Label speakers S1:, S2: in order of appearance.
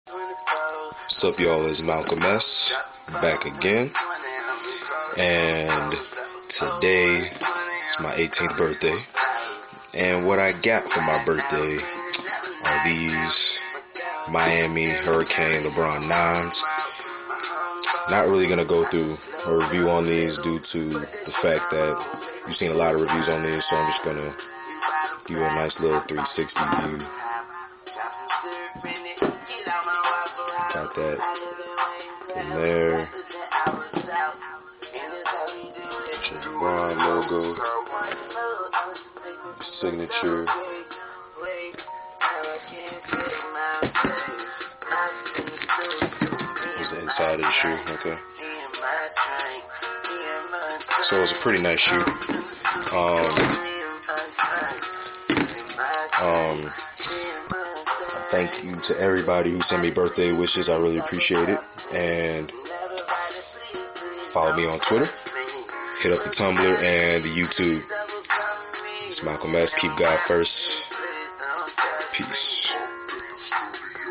S1: What's up, y'all? It's Malcolm S. back again, and today is my 18th birthday, and what I got for my birthday are these Miami Hurricane LeBron 9s. Not really going to go through a review on these due to the fact that you've seen a lot of reviews on these, so I'm just going to give you a nice little 360 view. Got that in there. LeBron logo, signature. Here's the inside of the shoe. Okay. So it's a pretty nice shoe. Thank you to everybody who sent me birthday wishes. I really appreciate it. And follow me on Twitter. Hit up the Tumblr and the YouTube. It's Malcolm S. Keep God first. Peace.